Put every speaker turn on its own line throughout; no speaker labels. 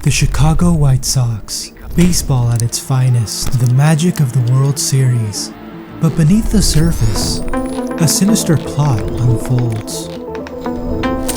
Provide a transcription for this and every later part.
The Chicago White Sox. Baseball at its finest, the magic of the World Series. But beneath the surface, a sinister plot unfolds.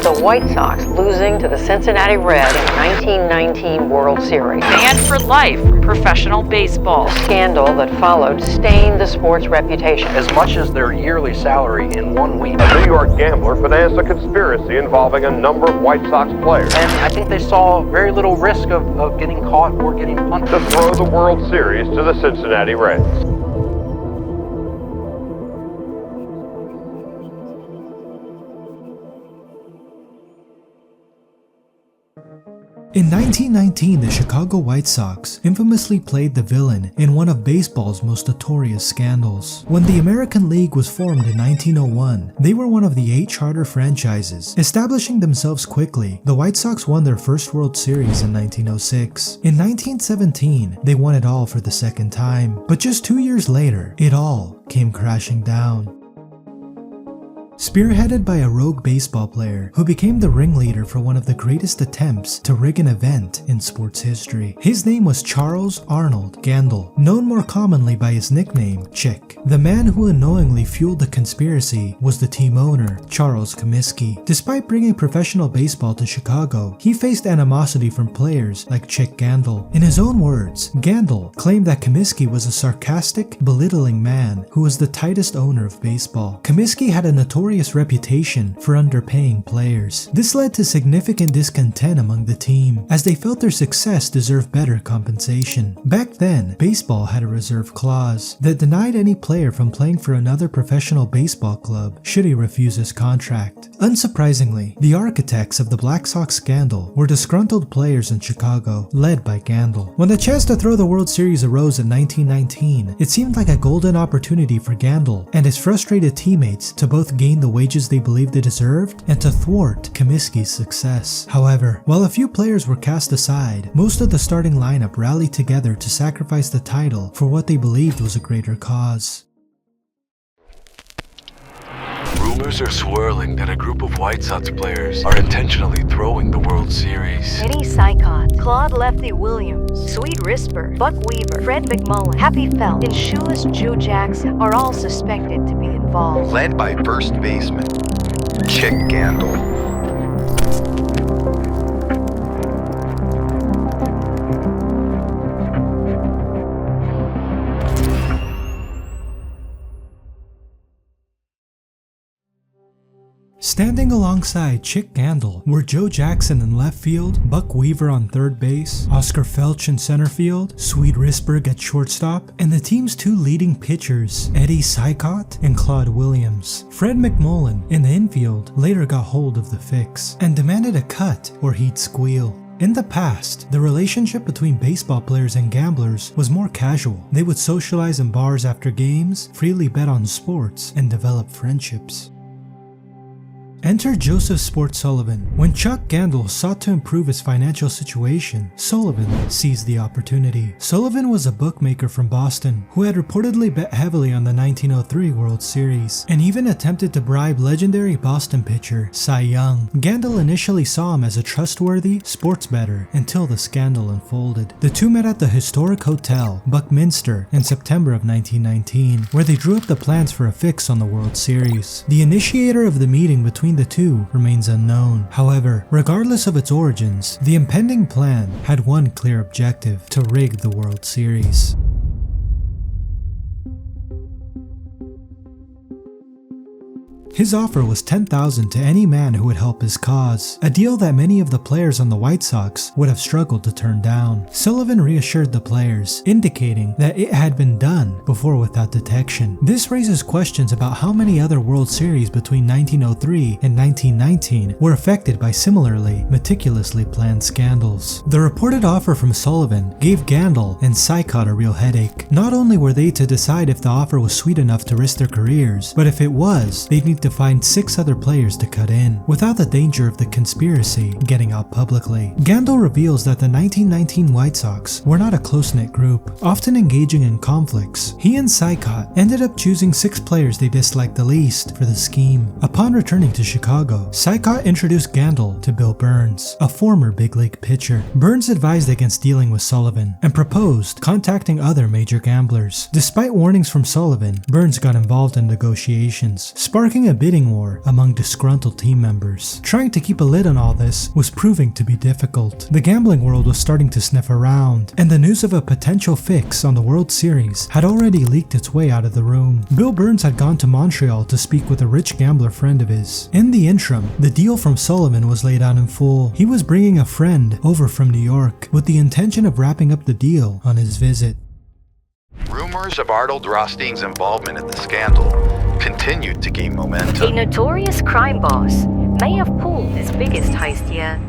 The White Sox losing to the Cincinnati Reds in 1919 World Series.
Banned for life from professional baseball.
The scandal that followed stained the sport's reputation.
As much as their yearly salary in 1 week.
A New York gambler financed a conspiracy involving a number of White Sox players.
And I think they saw very little risk of getting caught or getting punished.
To throw the World Series to the Cincinnati Reds.
In 1919, the Chicago White Sox infamously played the villain in one of baseball's most notorious scandals. When the American League was formed in 1901, they were one of the 8 charter franchises. Establishing themselves quickly, the White Sox won their first World Series in 1906. In 1917, they won it all for the second time. But just 2 years later, it all came crashing down. Spearheaded by a rogue baseball player who became the ringleader for one of the greatest attempts to rig an event in sports history. His name was Charles Arnold Scandal, known more commonly by his nickname, Chick. The man who unknowingly fueled the conspiracy was the team owner, Charles Comiskey. Despite bringing professional baseball to Chicago, he faced animosity from players like Chick Scandal. In his own words, Scandal claimed that Comiskey was a sarcastic, belittling man who was the tightest owner of baseball. Comiskey had a notorious reputation for underpaying players. This led to significant discontent among the team, as they felt their success deserved better compensation. Back then, baseball had a reserve clause that denied any player from playing for another professional baseball club should he refuse his contract. Unsurprisingly, the architects of the Black Sox Scandal were disgruntled players in Chicago, led by Scandal. When the chance to throw the World Series arose in 1919, it seemed like a golden opportunity for Scandal and his frustrated teammates to both gain the wages they believed they deserved and to thwart Comiskey's success. However, while a few players were cast aside, most of the starting lineup rallied together to sacrifice the title for what they believed was a greater cause.
Rumors are swirling that a group of White Sox players are intentionally throwing the World Series.
Eddie Sycott, Claude Lefty Williams, Sweet Risper, Buck Weaver, Fred McMullen, Happy Felt, and Shoeless Joe Jackson are all suspected to be involved.
Led by first baseman Chick Scandal.
Standing alongside Chick Scandal were Joe Jackson in left field, Buck Weaver on third base, Oscar Felch in center field, Sweet Risberg at shortstop, and the team's 2 leading pitchers, Eddie Sycott and Claude Williams. Fred McMullen in the infield later got hold of the fix and demanded a cut or he'd squeal. In the past, the relationship between baseball players and gamblers was more casual. They would socialize in bars after games, freely bet on sports, and develop friendships. Enter Joseph Sport Sullivan. When Chuck Scandal sought to improve his financial situation, Sullivan seized the opportunity. Sullivan was a bookmaker from Boston who had reportedly bet heavily on the 1903 World Series and even attempted to bribe legendary Boston pitcher Cy Young. Scandal initially saw him as a trustworthy sports bettor until the scandal unfolded. The two met at the historic hotel Buckminster in September of 1919, where they drew up the plans for a fix on the World Series. The initiator of the meeting between the two remains unknown. However, regardless of its origins, the impending plan had one clear objective: to rig the World Series. His offer was $10,000 to any man who would help his cause, a deal that many of the players on the White Sox would have struggled to turn down. Sullivan reassured the players, indicating that it had been done before without detection. This raises questions about how many other World Series between 1903 and 1919 were affected by similarly meticulously planned scandals. The reported offer from Sullivan gave Scandal and Sycott a real headache. Not only were they to decide if the offer was sweet enough to risk their careers, but if it was, they'd need to find 6 other players to cut in, without the danger of the conspiracy getting out publicly. Scandal reveals that the 1919 White Sox were not a close-knit group, often engaging in conflicts. He and Sykot ended up choosing 6 players they disliked the least for the scheme. Upon returning to Chicago, Sykot introduced Scandal to Bill Burns, a former big league pitcher. Burns advised against dealing with Sullivan and proposed contacting other major gamblers. Despite warnings from Sullivan, Burns got involved in negotiations, sparking a bidding war among disgruntled team members. Trying to keep a lid on all this was proving to be difficult. The gambling world was starting to sniff around, and the news of a potential fix on the World Series had already leaked its way out of the room. Bill Burns had gone to Montreal to speak with a rich gambler friend of his. In the interim, the deal from Sullivan was laid out in full. He was bringing a friend over from New York with the intention of wrapping up the deal on his visit.
Rumors of Arnold Rothstein's involvement in the scandal continued to gain
A
momentum.
notorious crime boss may have pulled his biggest heist yet.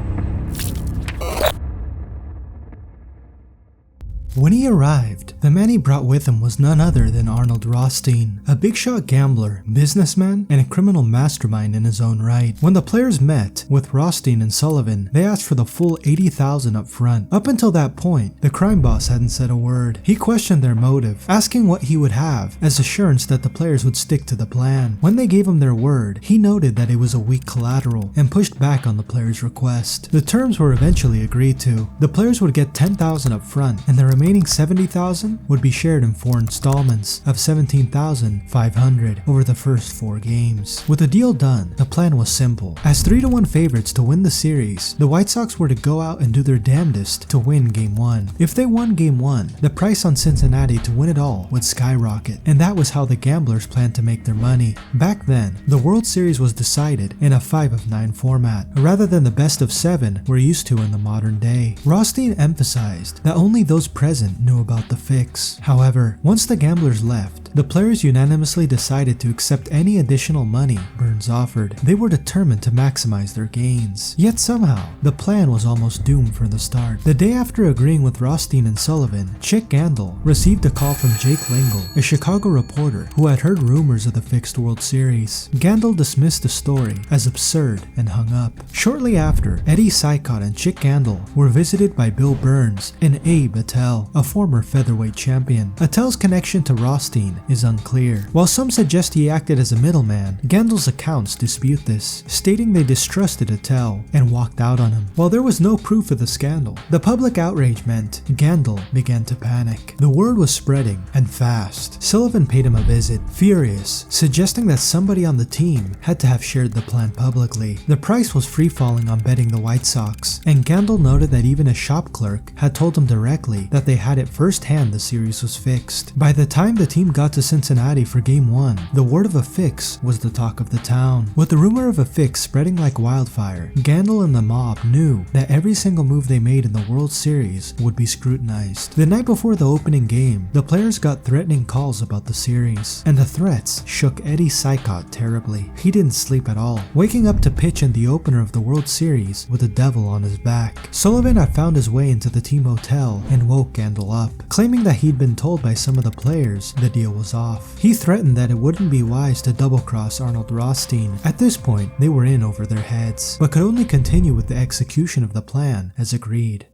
When he arrived, the man he brought with him was none other than Arnold Rothstein, a big-shot gambler, businessman, and a criminal mastermind in his own right. When the players met with Rothstein and Sullivan, they asked for the full $80,000 up front. Up until that point, the crime boss hadn't said a word. He questioned their motive, asking what he would have as assurance that the players would stick to the plan. When they gave him their word, he noted that it was a weak collateral and pushed back on the players' request. The terms were eventually agreed to. The players would get $10,000 up front, and the remaining $70,000 would be shared in 4 installments of $17,500 over the first 4 games. With the deal done, the plan was simple. As 3-1 favorites to win the series, the White Sox were to go out and do their damnedest to win Game 1. If they won Game 1, the price on Cincinnati to win it all would skyrocket, and that was how the gamblers planned to make their money. Back then, the World Series was decided in a 5-of-9 format, rather than the best of 7 we're used to in the modern day. Rothstein emphasized that only those present knew about the fix. However, once the gamblers left, the players unanimously decided to accept any additional money Burns offered. They were determined to maximize their gains. Yet somehow, the plan was almost doomed from the start. The day after agreeing with Rothstein and Sullivan, Chick Scandal received a call from Jake Lingle, a Chicago reporter who had heard rumors of the fixed World Series. Scandal dismissed the story as absurd and hung up. Shortly after, Eddie Sykot and Chick Scandal were visited by Bill Burns and Abe Attell, a former featherweight champion. Attell's connection to Rothstein is unclear. While some suggest he acted as a middleman, Scandal's accounts dispute this, stating they distrusted Attell and walked out on him. While there was no proof of the scandal, the public outrage meant Scandal began to panic. The word was spreading, and fast. Sullivan paid him a visit, furious, suggesting that somebody on the team had to have shared the plan publicly. The price was free-falling on betting the White Sox, and Scandal noted that even a shop clerk had told him directly that they had it firsthand the series was fixed. By the time the team got to Cincinnati for Game 1, the word of a fix was the talk of the town. With the rumor of a fix spreading like wildfire, Scandal and the mob knew that every single move they made in the World Series would be scrutinized. The night before the opening game, the players got threatening calls about the series, and the threats shook Eddie Sykot terribly. He didn't sleep at all, waking up to pitch in the opener of the World Series with a devil on his back. Sullivan had found his way into the team hotel and woke Scandal up, claiming that he'd been told by some of the players the deal was off. He threatened that it wouldn't be wise to double-cross Arnold Rothstein. At this point, they were in over their heads, but could only continue with the execution of the plan as agreed.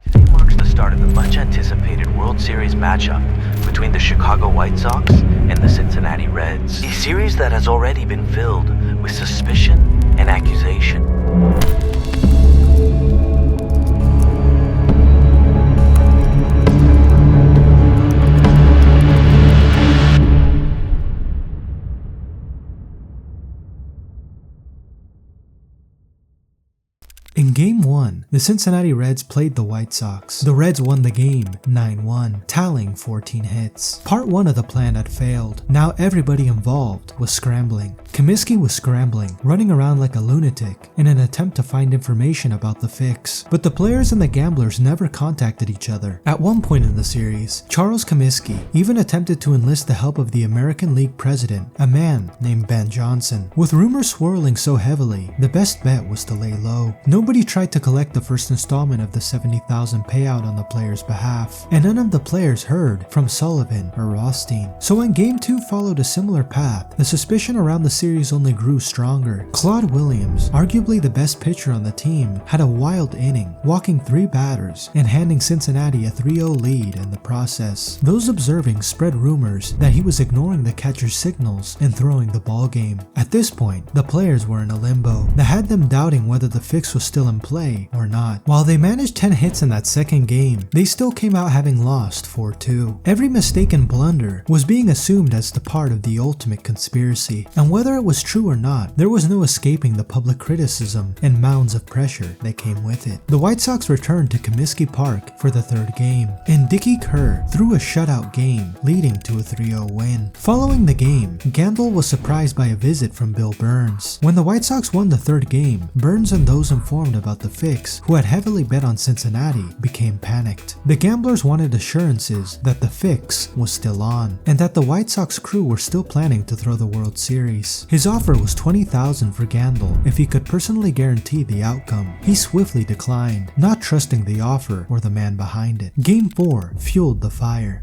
Today marks the start of the much-anticipated World Series matchup between the Chicago White Sox and the Cincinnati Reds. A series that has already been filled with suspicion and accusation.
In Game 1, the Cincinnati Reds played the White Sox. The Reds won the game 9-1, tallying 14 hits. Part 1 of the plan had failed. Now everybody involved was scrambling. Comiskey was scrambling, running around like a lunatic in an attempt to find information about the fix. But the players and the gamblers never contacted each other. At one point in the series, Charles Comiskey even attempted to enlist the help of the American League president, a man named Ben Johnson. With rumors swirling so heavily, the best bet was to lay low. Nobody tried to collect collect the first installment of the $70,000 payout on the player's behalf, and none of the players heard from Sullivan or Rothstein. So when Game 2 followed a similar path, the suspicion around the series only grew stronger. Claude Williams, arguably the best pitcher on the team, had a wild inning, walking 3 batters and handing Cincinnati a 3-0 lead in the process. Those observing spread rumors that he was ignoring the catcher's signals and throwing the ball game. At this point, the players were in a limbo that had them doubting whether the fix was still in play or not. While they managed 10 hits in that second game, they still came out having lost 4-2. Every mistaken blunder was being assumed as the part of the ultimate conspiracy, and whether it was true or not, there was no escaping the public criticism and mounds of pressure that came with it. The White Sox returned to Comiskey Park for the third game, and Dickie Kerr threw a shutout game, leading to a 3-0 win. Following the game, Gandil was surprised by a visit from Bill Burns. When the White Sox won the third game, Burns and those informed about the fix, who had heavily bet on Cincinnati, became panicked. The gamblers wanted assurances that the fix was still on, and that the White Sox crew were still planning to throw the World Series. His offer was $20,000 for Gandil if he could personally guarantee the outcome. He swiftly declined, not trusting the offer or the man behind it. Game 4 fueled the fire.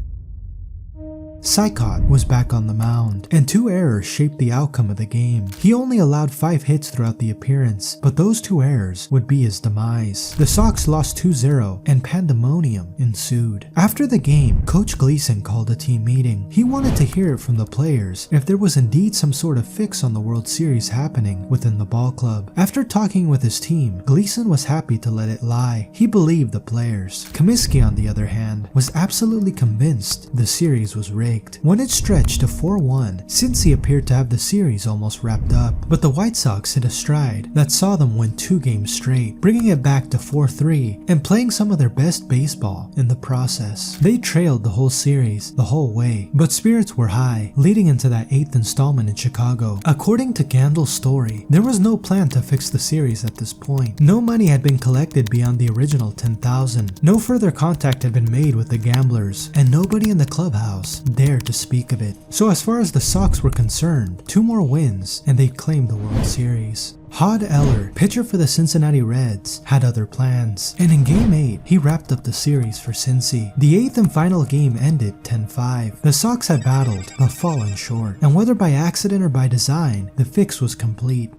Sykot was back on the mound, and 2 errors shaped the outcome of the game. He only allowed 5 hits throughout the appearance, but those 2 errors would be his demise. The Sox lost 2-0, and pandemonium ensued. After the game, Coach Gleason called a team meeting. He wanted to hear it from the players if there was indeed some sort of fix on the World Series happening within the ball club. After talking with his team, Gleason was happy to let it lie. He believed the players. Comiskey, on the other hand, was absolutely convinced the series was rigged. When it stretched to 4-1, Cincy appeared to have the series almost wrapped up, but the White Sox hit a stride that saw them win 2 games straight, bringing it back to 4-3 and playing some of their best baseball in the process. They trailed the whole series the whole way, but spirits were high, leading into that 8th installment in Chicago. According to Gandil's story, there was no plan to fix the series at this point. No money had been collected beyond the original $10,000. No further contact had been made with the gamblers, and nobody in the clubhouse dared to speak of it. So as far as the Sox were concerned, 2 more wins and they'd claimed the World Series. Hod Eller, pitcher for the Cincinnati Reds, had other plans, and in Game 8, he wrapped up the series for Cincy. The 8th and final game ended 10-5. The Sox had battled, but fallen short, and whether by accident or by design, the fix was complete.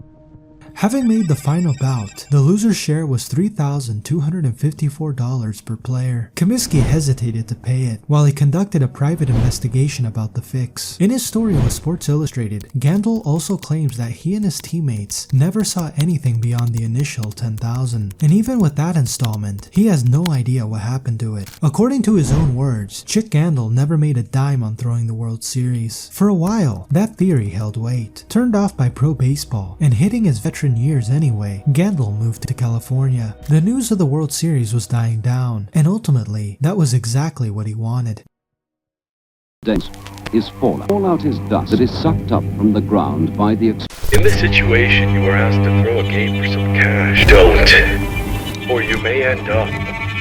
Having made the final bout, the loser's share was $3,254 per player. Comiskey hesitated to pay it, while he conducted a private investigation about the fix. In his story with Sports Illustrated, Gandil also claims that he and his teammates never saw anything beyond the initial $10,000, and even with that installment, he has no idea what happened to it. According to his own words, Chick Gandil never made a dime on throwing the World Series. For a while, that theory held weight. Turned off by pro baseball and hitting his veteran years anyway, Gandil moved to California. The news of the World Series was dying down, and ultimately, that was exactly what he wanted.
Dense is fallout. Fallout is dust that is sucked up from the ground by the...
In this situation, you are asked to throw a game for some cash. Don't. Or you may end up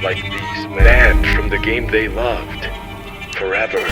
like these men, banned from the game they loved forever.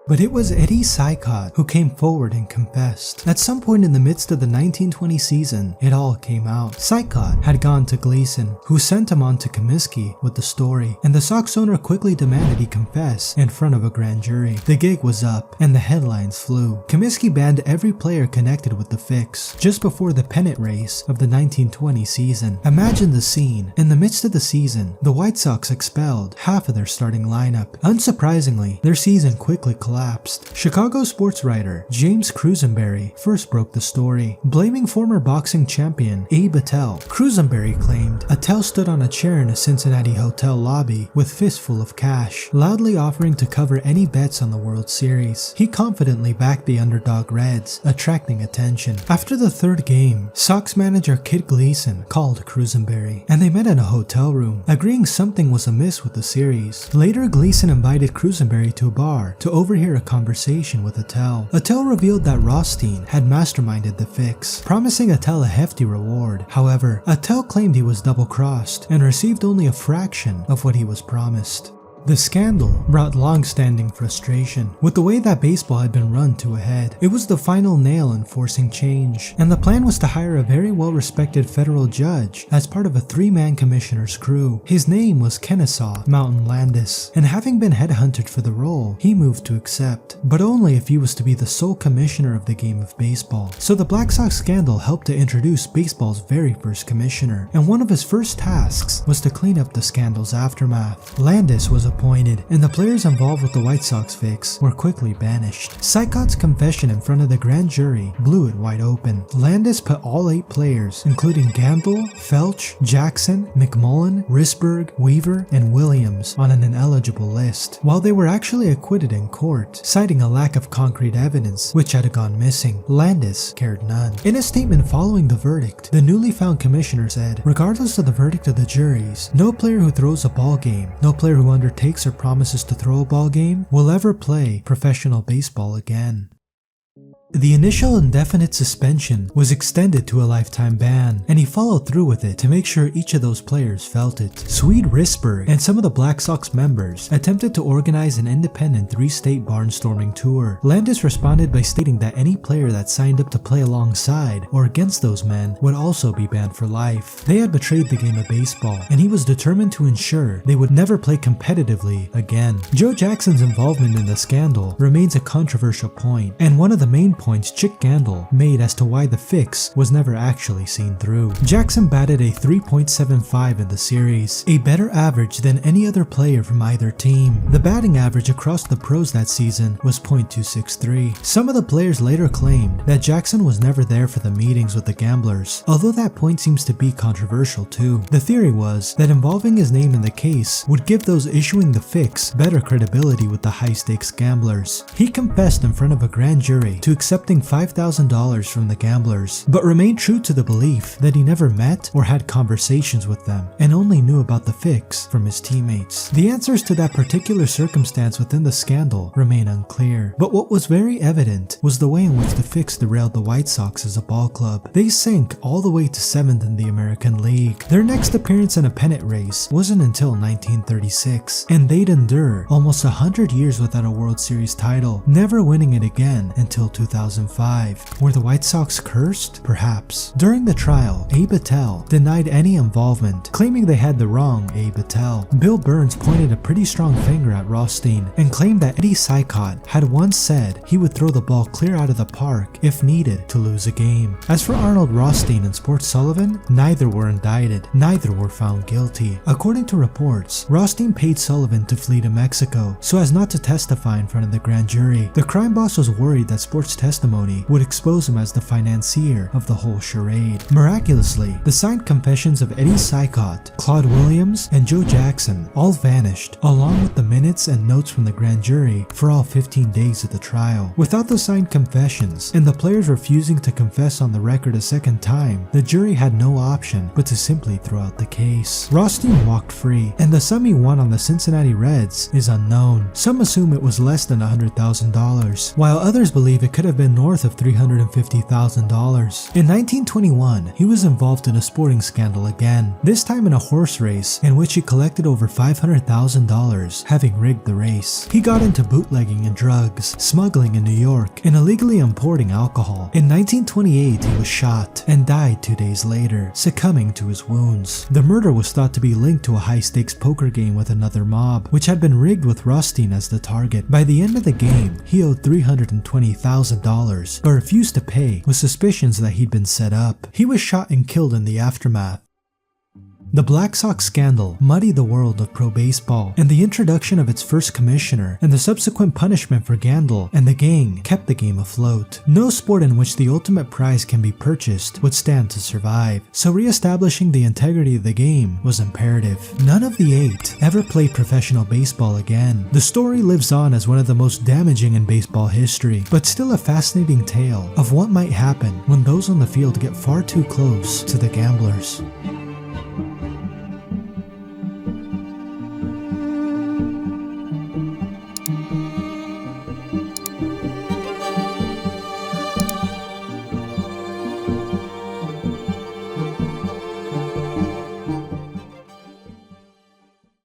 But it was Eddie Sykot who came forward and confessed. At some point in the midst of the 1920 season, it all came out. Sykot had gone to Gleason, who sent him on to Comiskey with the story, and the Sox owner quickly demanded he confess in front of a grand jury. The gig was up, and the headlines flew. Comiskey banned every player connected with the fix, just before the pennant race of the 1920 season. Imagine the scene. In the midst of the season, the White Sox expelled half of their starting lineup. Unsurprisingly, their season quickly collapsed. Chicago sports writer James Crusenberry first broke the story, blaming former boxing champion Abe Attell. Crusenberry claimed Attell stood on a chair in a Cincinnati hotel lobby with fistful of cash, loudly offering to cover any bets on the World Series. He confidently backed the underdog Reds, attracting attention. After the third game, Sox manager Kid Gleason called Crusenberry, and they met in a hotel room, agreeing something was amiss with the series. Later, Gleason invited Crusenberry to a bar to overhear a conversation with Attell. Attell revealed that Rothstein had masterminded the fix, promising Attell a hefty reward. However, Attell claimed he was double-crossed and received only a fraction of what he was promised. The scandal brought long-standing frustration with the way that baseball had been run to a head. It was the final nail in forcing change, and the plan was to hire a very well-respected federal judge as part of a 3-man commissioner's crew. His name was Kennesaw Mountain Landis, and having been headhunted for the role, he moved to accept, but only if he was to be the sole commissioner of the game of baseball. So the Black Sox Scandal helped to introduce baseball's very first commissioner, and one of his first tasks was to clean up the scandal's aftermath. Landis was appointed, and the players involved with the White Sox fix were quickly banished. Sycott's confession in front of the grand jury blew it wide open. Landis put all 8 players, including Gandil, Felch, Jackson, McMullen, Risberg, Weaver, and Williams, on an ineligible list, while they were actually acquitted in court, citing a lack of concrete evidence which had gone missing. Landis cared none. In a statement following the verdict, the newly found commissioner said, "Regardless of the verdict of the juries, no player who throws a ball game, no player who undertakes or promises to throw a ball game will ever play professional baseball again." The initial indefinite suspension was extended to a lifetime ban, and he followed through with it to make sure each of those players felt it. Swede Risberg and some of the Black Sox members attempted to organize an independent 3-state barnstorming tour. Landis responded by stating that any player that signed up to play alongside or against those men would also be banned for life. They had betrayed the game of baseball, and he was determined to ensure they would never play competitively again. Joe Jackson's involvement in the scandal remains a controversial point, and one of the main points Chick Gandil made as to why the fix was never actually seen through. Jackson batted a 3.75 in the series, a better average than any other player from either team. The batting average across the pros that season was .263. Some of the players later claimed that Jackson was never there for the meetings with the gamblers, although that point seems to be controversial too. The theory was that involving his name in the case would give those issuing the fix better credibility with the high-stakes gamblers. He confessed in front of a grand jury to accepting $5,000 from the gamblers, but remained true to the belief that he never met or had conversations with them and only knew about the fix from his teammates. The answers to that particular circumstance within the scandal remain unclear, but what was very evident was the way in which the fix derailed the White Sox as a ball club. They sank all the way to 7th in the American League. Their next appearance in a pennant race wasn't until 1936, and they'd endure almost 100 years without a World Series title, never winning it again until 2005. Were the White Sox cursed? Perhaps. During the trial, Abe Attell denied any involvement, claiming they had the wrong Abe Attell. Bill Burns pointed a pretty strong finger at Rothstein and claimed that Eddie Sycott had once said he would throw the ball clear out of the park if needed to lose a game. As for Arnold Rothstein and Sports Sullivan, neither were indicted, neither were found guilty. According to reports, Rothstein paid Sullivan to flee to Mexico so as not to testify in front of the grand jury. The crime boss was worried that Sports' testimony would expose him as the financier of the whole charade. Miraculously, the signed confessions of Eddie Sycott, Claude Williams, and Joe Jackson all vanished, along with the minutes and notes from the grand jury for all 15 days of the trial. Without the signed confessions, and the players refusing to confess on the record a second time, the jury had no option but to simply throw out the case. Rothstein walked free, and the sum he won on the Cincinnati Reds is unknown. Some assume it was less than $100,000, while others believe it could have been north of $350,000. In 1921, he was involved in a sporting scandal again, this time in a horse race in which he collected over $500,000, having rigged the race. He got into bootlegging and drugs, smuggling in New York, and illegally importing alcohol. In 1928, he was shot and died 2 days later, succumbing to his wounds. The murder was thought to be linked to a high-stakes poker game with another mob, which had been rigged with Rothstein as the target. By the end of the game, he owed $320,000, but refused to pay with suspicions that he'd been set up. He was shot and killed in the aftermath. The Black Sox Scandal muddied the world of pro baseball, and the introduction of its first commissioner and the subsequent punishment for Gandil and the gang kept the game afloat. No sport in which the ultimate prize can be purchased would stand to survive, so re-establishing the integrity of the game was imperative. None of the 8 ever played professional baseball again. The story lives on as one of the most damaging in baseball history, but still a fascinating tale of what might happen when those on the field get far too close to the gamblers.